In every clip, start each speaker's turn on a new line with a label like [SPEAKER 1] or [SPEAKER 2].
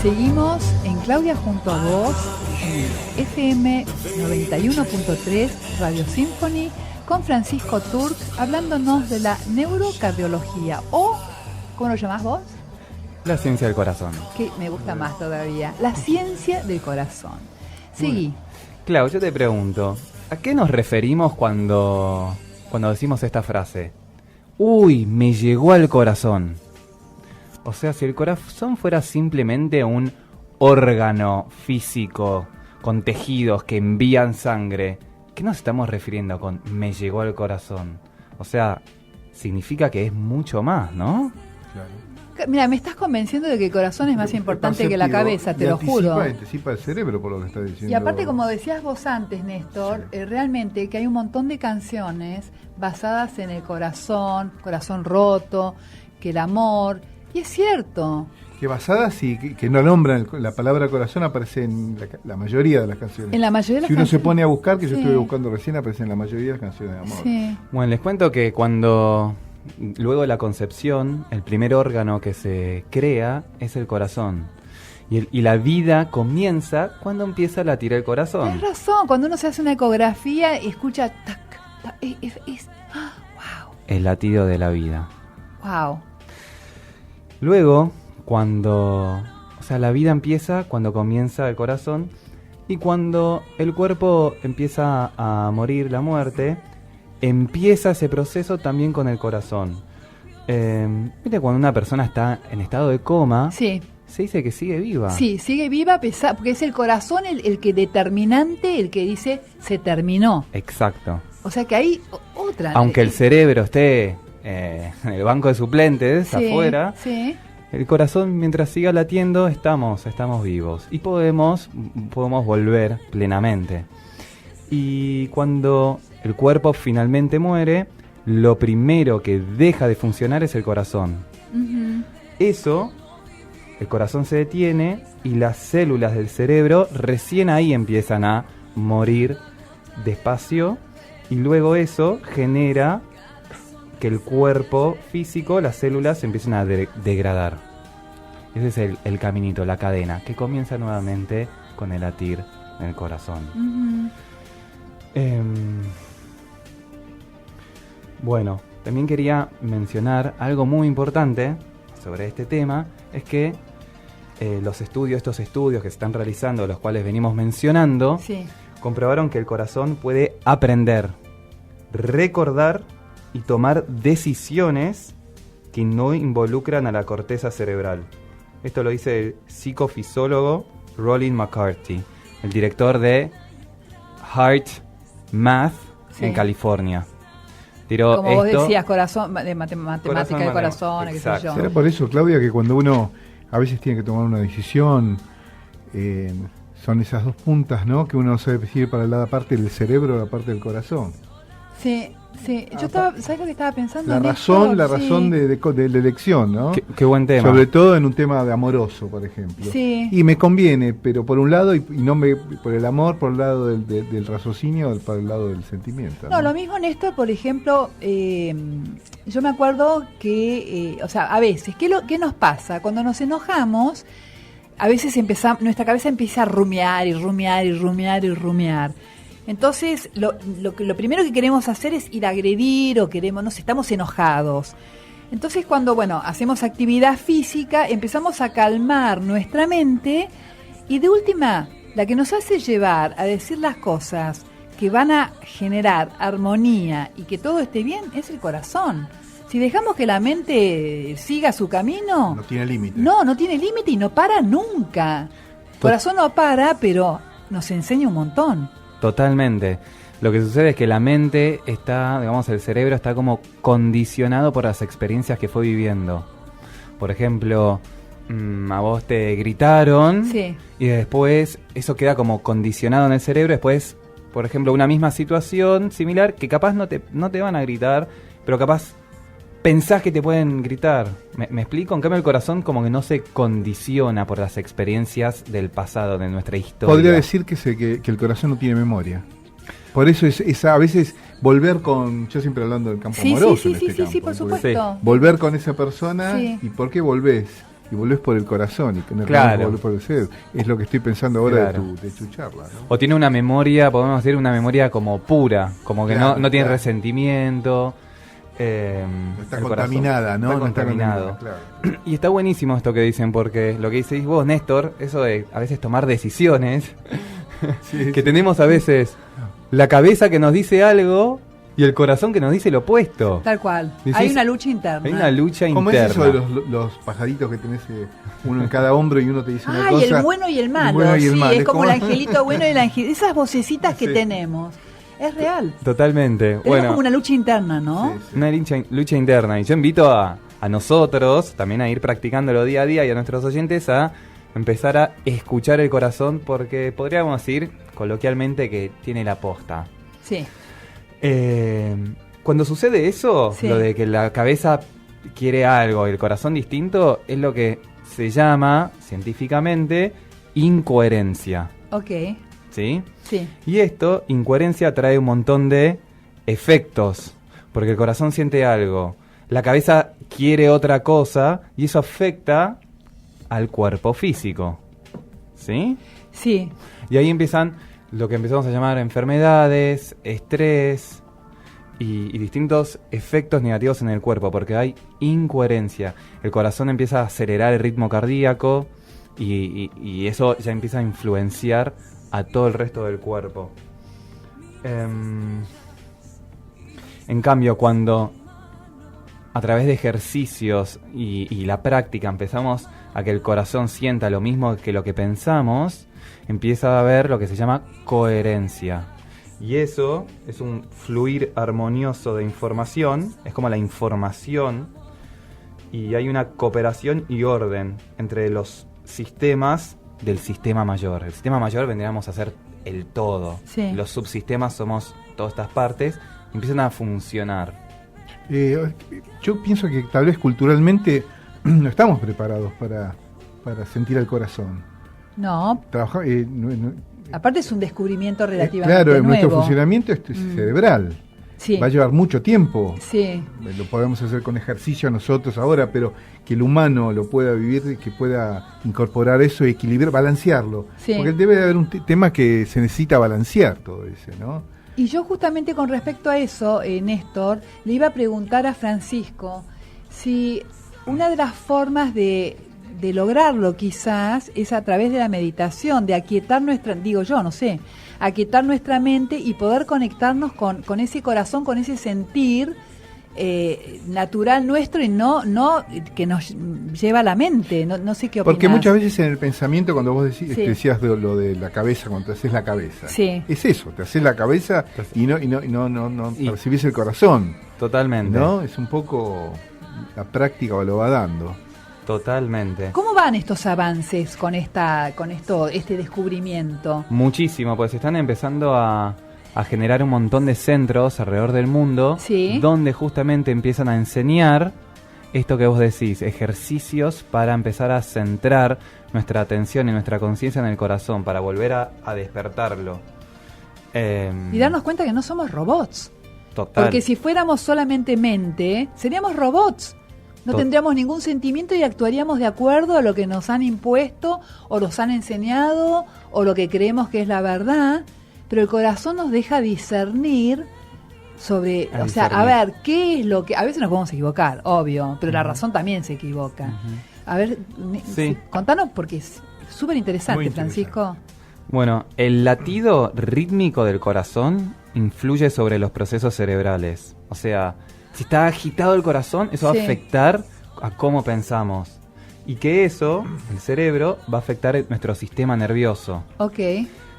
[SPEAKER 1] Seguimos en Claudia junto a vos, en FM 91.3 Radio Symphony, con Francisco Turk, hablándonos de la neurocardiología, o, ¿cómo lo llamás vos?
[SPEAKER 2] La ciencia del corazón.
[SPEAKER 1] Que me gusta más todavía, la ciencia del corazón. Seguí.
[SPEAKER 2] Clau, yo te pregunto, ¿a qué nos referimos cuando decimos esta frase? Uy, me llegó al corazón. O sea, si el corazón fuera simplemente un órgano físico con tejidos que envían sangre, ¿qué nos estamos refiriendo con me llegó al corazón? O sea, significa que es mucho más, ¿no?
[SPEAKER 3] Claro.
[SPEAKER 1] Mira, me estás convenciendo de que el corazón es más importante que la cabeza, te lo juro.
[SPEAKER 3] Anticipa el cerebro por lo que estás diciendo.
[SPEAKER 1] Y aparte, como decías vos antes, Néstor, sí. Realmente que hay un montón de canciones basadas en el corazón roto, que el amor... Y es cierto.
[SPEAKER 3] Que basadas y que no nombran la palabra corazón, aparece en la mayoría de las canciones.
[SPEAKER 1] En la mayoría de las
[SPEAKER 3] canciones. Si uno
[SPEAKER 1] se
[SPEAKER 3] pone a buscar, que
[SPEAKER 1] sí.
[SPEAKER 3] Yo estuve buscando recién, aparece en la mayoría de las canciones de amor.
[SPEAKER 1] Sí.
[SPEAKER 2] Bueno, les cuento que luego de la concepción, el primer órgano que se crea es el corazón. Y la vida comienza cuando empieza a latir el corazón.
[SPEAKER 1] Tienes razón, cuando uno se hace una ecografía y escucha tac, tac, wow.
[SPEAKER 2] El latido de la vida.
[SPEAKER 1] Wow.
[SPEAKER 2] Luego, la vida empieza cuando comienza el corazón, y cuando el cuerpo empieza a morir, la muerte, empieza ese proceso también con el corazón. ¿Viste cuando una persona está en estado de coma?
[SPEAKER 1] Sí.
[SPEAKER 2] Se dice que sigue viva.
[SPEAKER 1] Sí, sigue viva, porque es el corazón el que determinante, el que dice se terminó.
[SPEAKER 2] Exacto.
[SPEAKER 1] O sea que hay otra.
[SPEAKER 2] Aunque el cerebro esté en el banco de suplentes, sí, afuera,
[SPEAKER 1] sí.
[SPEAKER 2] El corazón, mientras siga latiendo, estamos vivos y podemos volver plenamente. Y cuando el cuerpo finalmente muere, lo primero que deja de funcionar es el corazón. Uh-huh. El corazón se detiene y las células del cerebro recién ahí empiezan a morir despacio, y luego eso genera que el cuerpo físico, las células, se empiezan a degradar. Ese es el caminito, la cadena, que comienza nuevamente con el latir del corazón. Uh-huh. Bueno, también quería mencionar algo muy importante sobre este tema, es que estos estudios que se están realizando, los cuales venimos mencionando,
[SPEAKER 1] sí,
[SPEAKER 2] comprobaron que el corazón puede aprender, recordar y tomar decisiones que no involucran a la corteza cerebral. Esto lo dice el psicofisiólogo Rollin McCarthy, el director de Heart Math, sí, en California.
[SPEAKER 1] Como vos decías, corazón, de matemática del corazón, qué sé yo.
[SPEAKER 3] ¿Será por eso, Claudia, que cuando uno a veces tiene que tomar una decisión, son esas dos puntas, ¿no? Que uno no sabe si ir para la parte del cerebro o la parte del corazón?
[SPEAKER 1] Sí. Sí, yo ¿sabes lo que estaba pensando?
[SPEAKER 3] La razón de la elección, ¿no?
[SPEAKER 2] Qué buen tema.
[SPEAKER 3] Sobre todo en un tema de amoroso, por ejemplo.
[SPEAKER 1] Sí.
[SPEAKER 3] Y me conviene, pero por un lado, y no por el amor, por el lado del raciocinio, por el lado del sentimiento.
[SPEAKER 1] No, lo mismo, Néstor, por ejemplo, yo me acuerdo que, a veces, ¿qué nos pasa? Cuando nos enojamos, a veces nuestra cabeza empieza a rumiar y rumiar y rumiar y rumiar. Entonces, lo primero que queremos hacer es ir a agredir o estamos enojados. Entonces, cuando, hacemos actividad física, empezamos a calmar nuestra mente, y de última, la que nos hace llevar a decir las cosas que van a generar armonía y que todo esté bien es el corazón. Si dejamos que la mente siga su camino...
[SPEAKER 3] No tiene límite.
[SPEAKER 1] No tiene límite y no para nunca. El corazón no para, pero nos enseña un montón.
[SPEAKER 2] Totalmente. Lo que sucede es que la mente el cerebro está como condicionado por las experiencias que fue viviendo. Por ejemplo, a vos te gritaron,
[SPEAKER 1] sí,
[SPEAKER 2] y después eso queda como condicionado en el cerebro. Después, por ejemplo, una misma situación similar que capaz no te van a gritar, pero capaz pensás que te pueden gritar. ¿Me explico? En cambio, el corazón como que no se condiciona por las experiencias del pasado, de nuestra historia.
[SPEAKER 3] Podría decir que el corazón no tiene memoria. Por eso es a veces volver con... Yo siempre hablando del campo amoroso.
[SPEAKER 1] Sí, por supuesto.
[SPEAKER 3] Volver con esa persona,
[SPEAKER 1] sí.
[SPEAKER 3] ¿Y por qué volvés? y volvés por el corazón y que no
[SPEAKER 2] Claro.
[SPEAKER 3] volvés por el cerebro. Es lo que estoy pensando ahora
[SPEAKER 2] Claro.
[SPEAKER 3] de tu charla, ¿no?
[SPEAKER 2] O tiene una memoria, podemos decir, una memoria como pura, como que
[SPEAKER 3] Claro,
[SPEAKER 2] no tiene
[SPEAKER 3] claro.
[SPEAKER 2] resentimiento.
[SPEAKER 3] No está
[SPEAKER 2] el
[SPEAKER 3] contaminada,
[SPEAKER 2] corazón
[SPEAKER 3] ¿no?
[SPEAKER 2] está
[SPEAKER 3] No está
[SPEAKER 2] contaminado.
[SPEAKER 3] contaminada, claro.
[SPEAKER 2] Y está buenísimo esto que dicen, porque lo que decís vos, Néstor, eso de a veces tomar decisiones,
[SPEAKER 3] Sí,
[SPEAKER 2] que
[SPEAKER 3] sí.
[SPEAKER 2] tenemos a veces la cabeza que nos dice algo y el corazón que nos dice lo opuesto.
[SPEAKER 1] Tal cual.
[SPEAKER 2] Decís,
[SPEAKER 1] Hay una lucha interna.
[SPEAKER 2] Hay una lucha
[SPEAKER 3] ¿Cómo
[SPEAKER 2] interna.
[SPEAKER 3] es eso de los pajaritos que tenés uno en cada hombro y uno te dice una
[SPEAKER 1] Ay,
[SPEAKER 3] cosa?
[SPEAKER 1] el bueno y el malo.
[SPEAKER 3] bueno y el
[SPEAKER 1] Sí,
[SPEAKER 3] malo.
[SPEAKER 1] es como
[SPEAKER 3] como-
[SPEAKER 1] el angelito bueno y el angelito. Esas vocecitas que
[SPEAKER 3] Sí.
[SPEAKER 1] tenemos. Es real.
[SPEAKER 2] Totalmente.
[SPEAKER 1] Tenemos
[SPEAKER 2] Bueno,
[SPEAKER 1] como una lucha interna, ¿no?
[SPEAKER 3] Sí, sí.
[SPEAKER 2] una lucha interna. Y yo invito a nosotros también a ir practicándolo día a día y a nuestros oyentes a empezar a escuchar el corazón, porque podríamos decir coloquialmente que tiene la posta.
[SPEAKER 1] Sí.
[SPEAKER 2] Cuando sucede eso,
[SPEAKER 1] Sí.
[SPEAKER 2] lo de que la cabeza quiere algo y el corazón distinto, es lo que se llama científicamente incoherencia.
[SPEAKER 1] Ok.
[SPEAKER 2] ¿Sí?
[SPEAKER 1] Sí.
[SPEAKER 2] Y esto, incoherencia, trae un montón de efectos, porque el corazón siente algo, la cabeza quiere otra cosa y eso afecta al cuerpo físico. ¿Sí?
[SPEAKER 1] Sí.
[SPEAKER 2] Y ahí empiezan lo que empezamos a llamar enfermedades, estrés y distintos efectos negativos en el cuerpo, porque hay incoherencia. El corazón empieza a acelerar el ritmo cardíaco y eso ya empieza a influenciar a todo el resto del cuerpo. En cambio, cuando a través de ejercicios y la práctica empezamos a que el corazón sienta lo mismo que lo que pensamos, empieza a haber lo que se llama coherencia. Y eso es un fluir armonioso de información, es como la información, y hay una cooperación y orden entre los sistemas del sistema mayor. El sistema mayor vendríamos a ser el todo.
[SPEAKER 1] Sí.
[SPEAKER 2] Los subsistemas somos todas estas partes y empiezan a funcionar.
[SPEAKER 3] Yo pienso que tal vez culturalmente no estamos preparados para sentir el corazón.
[SPEAKER 1] No. Aparte es un descubrimiento relativamente
[SPEAKER 3] claro,
[SPEAKER 1] nuevo.
[SPEAKER 3] nuestro funcionamiento es cerebral.
[SPEAKER 1] Sí.
[SPEAKER 3] Va a llevar mucho tiempo.
[SPEAKER 1] Sí.
[SPEAKER 3] Lo podemos hacer con ejercicio nosotros ahora, pero que el humano lo pueda vivir, que pueda incorporar eso, equilibrar, balancearlo.
[SPEAKER 1] Sí.
[SPEAKER 3] Porque debe de haber un tema que se necesita balancear todo ese, ¿no?
[SPEAKER 1] Y yo justamente con respecto a eso, Néstor, le iba a preguntar a Francisco si una de las formas de lograrlo quizás es a través de la meditación, de aquietar nuestra, digo yo, no sé, aquietar nuestra mente y poder conectarnos con ese corazón, con ese sentir natural nuestro y no que nos lleva a la mente. No sé qué opinas.
[SPEAKER 3] Porque muchas veces en el pensamiento, cuando vos
[SPEAKER 1] Sí.
[SPEAKER 3] decías de lo de la cabeza, cuando te haces la cabeza,
[SPEAKER 1] Sí.
[SPEAKER 3] es eso, te haces la cabeza y no
[SPEAKER 2] Y-
[SPEAKER 3] percibís el corazón,
[SPEAKER 2] Totalmente.
[SPEAKER 3] ¿no? Es un poco la práctica lo va dando.
[SPEAKER 2] Totalmente.
[SPEAKER 1] ¿Cómo van estos avances con este descubrimiento?
[SPEAKER 2] Muchísimo, pues se están empezando a generar un montón de centros alrededor del mundo,
[SPEAKER 1] Sí.
[SPEAKER 2] donde justamente empiezan a enseñar esto que vos decís, ejercicios para empezar a centrar nuestra atención y nuestra conciencia en el corazón, para volver a despertarlo.
[SPEAKER 1] Y darnos cuenta que no somos robots.
[SPEAKER 2] Total.
[SPEAKER 1] Porque si fuéramos solamente mente, seríamos robots. No
[SPEAKER 2] Tot-
[SPEAKER 1] tendríamos ningún sentimiento y actuaríamos de acuerdo a lo que nos han impuesto o nos han enseñado o lo que creemos que es la verdad. Pero el corazón nos deja discernir sobre,
[SPEAKER 2] A
[SPEAKER 1] o sea, a
[SPEAKER 2] discernir.
[SPEAKER 1] ver, qué es lo que... A veces nos podemos equivocar, obvio, pero la razón también se equivoca. A ver,
[SPEAKER 2] Sí.
[SPEAKER 1] contanos porque es súper interesante,
[SPEAKER 3] Muy interesante.
[SPEAKER 1] Francisco.
[SPEAKER 2] Bueno, el latido rítmico del corazón influye sobre los procesos cerebrales. O sea, si está agitado el corazón, eso
[SPEAKER 1] Sí.
[SPEAKER 2] va a afectar a cómo pensamos. Y que eso, el cerebro, va a afectar nuestro sistema nervioso.
[SPEAKER 1] Ok,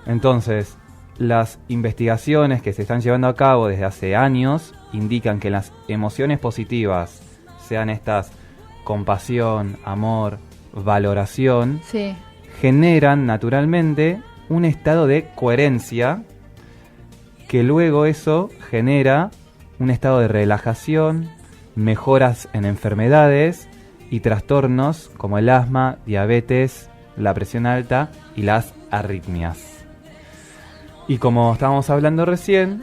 [SPEAKER 2] Entonces, las investigaciones que se están llevando a cabo desde hace años indican que las emociones positivas, sean estas compasión, amor, valoración,
[SPEAKER 1] sí,
[SPEAKER 2] generan naturalmente un estado de coherencia, que luego eso genera un estado de relajación, mejoras en enfermedades y trastornos como el asma, diabetes, la presión alta y las arritmias. Y como estábamos hablando recién,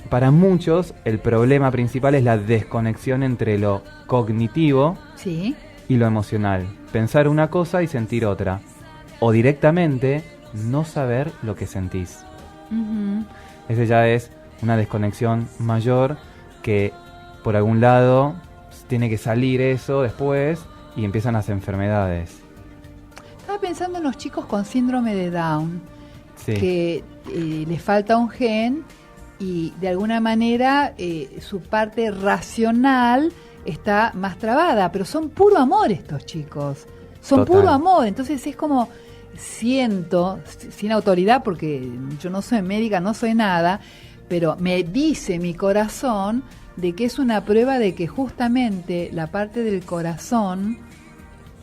[SPEAKER 2] para muchos el problema principal es la desconexión entre lo cognitivo
[SPEAKER 1] sí,
[SPEAKER 2] y lo emocional. Pensar una cosa y sentir otra. O directamente no saber lo que sentís.
[SPEAKER 1] Ujú.
[SPEAKER 2] Ese ya es una desconexión mayor que por algún lado tiene que salir eso después y empiezan las enfermedades.
[SPEAKER 1] Estaba pensando en los chicos con síndrome de Down,
[SPEAKER 2] Sí,
[SPEAKER 1] que les falta un gen y de alguna manera su parte racional está más trabada, pero son puro amor estos chicos, son
[SPEAKER 2] Total.
[SPEAKER 1] puro amor, entonces es como siento, sin autoridad porque yo no soy médica, no soy nada, pero me dice mi corazón de que es una prueba de que justamente la parte del corazón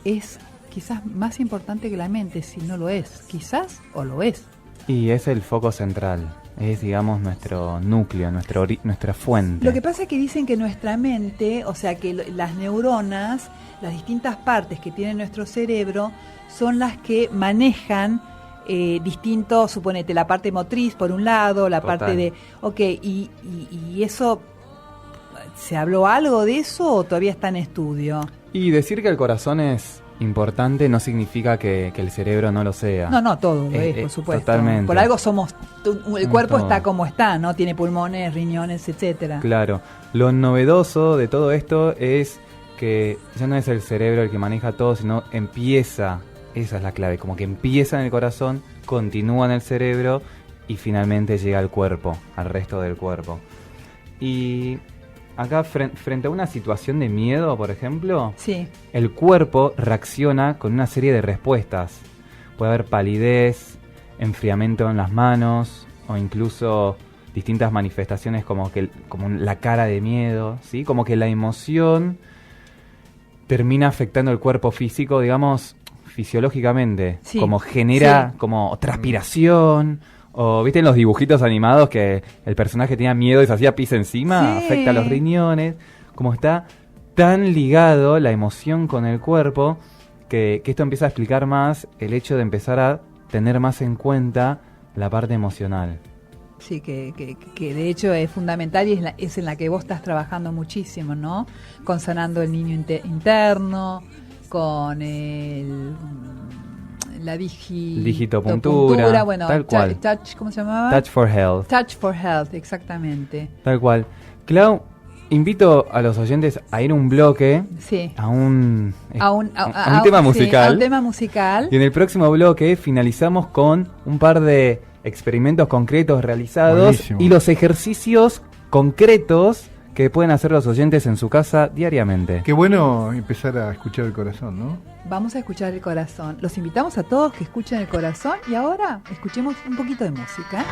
[SPEAKER 1] es quizás más importante que la mente, si no lo es, quizás o lo es.
[SPEAKER 2] y es el foco central. Es, digamos, nuestro núcleo, nuestra fuente.
[SPEAKER 1] Lo que pasa es que dicen que nuestra mente, o sea que las neuronas, las distintas partes que tiene nuestro cerebro, son las que manejan distintos, suponete, la parte motriz por un lado, la
[SPEAKER 2] Total.
[SPEAKER 1] parte de... Ok, y eso, ¿se habló algo de eso o todavía está en estudio?
[SPEAKER 2] Y decir que el corazón es importante no significa que el cerebro no lo sea.
[SPEAKER 1] No, todo lo es, por supuesto.
[SPEAKER 2] Totalmente.
[SPEAKER 1] Por algo somos, el cuerpo
[SPEAKER 2] Todo.
[SPEAKER 1] está como está, ¿no? Tiene pulmones, riñones, etcétera.
[SPEAKER 2] Claro. Lo novedoso de todo esto es que ya no es el cerebro el que maneja todo, sino empieza, esa es la clave, como que empieza en el corazón, continúa en el cerebro y finalmente llega al cuerpo, al resto del cuerpo. Y acá, frente a una situación de miedo, por ejemplo,
[SPEAKER 1] Sí.
[SPEAKER 2] el cuerpo reacciona con una serie de respuestas. Puede haber palidez, enfriamiento en las manos o incluso distintas manifestaciones como la cara de miedo, ¿sí? Como que la emoción termina afectando el cuerpo físico, digamos, fisiológicamente,
[SPEAKER 1] Sí,
[SPEAKER 2] como genera
[SPEAKER 1] sí.
[SPEAKER 2] como transpiración. O viste en los dibujitos animados que el personaje tenía miedo y se hacía pis encima,
[SPEAKER 1] Sí.
[SPEAKER 2] afecta a los riñones. Como está tan ligado la emoción con el cuerpo, que esto empieza a explicar más el hecho de empezar a tener más en cuenta la parte emocional.
[SPEAKER 1] Sí, que de hecho es fundamental y es en la que vos estás trabajando muchísimo, ¿no? Con sanando el niño interno, con la
[SPEAKER 2] Digitopuntura,
[SPEAKER 1] bueno,
[SPEAKER 2] tal cual.
[SPEAKER 1] touch, ¿cómo se llamaba?
[SPEAKER 2] Touch for Health,
[SPEAKER 1] Touch for Health, exactamente.
[SPEAKER 2] tal cual. Clau, invito a los oyentes a ir a un bloque,
[SPEAKER 1] Sí.
[SPEAKER 2] a un
[SPEAKER 1] A
[SPEAKER 2] tema
[SPEAKER 1] sí,
[SPEAKER 2] musical.
[SPEAKER 1] a un tema musical.
[SPEAKER 2] Y en el próximo bloque finalizamos con un par de experimentos concretos realizados
[SPEAKER 3] Buenísimo.
[SPEAKER 2] y los ejercicios concretos que pueden hacer los oyentes en su casa diariamente.
[SPEAKER 3] Qué bueno empezar a escuchar el corazón, ¿no?
[SPEAKER 1] Vamos a escuchar el corazón. Los invitamos a todos que escuchen el corazón y ahora escuchemos un poquito de música.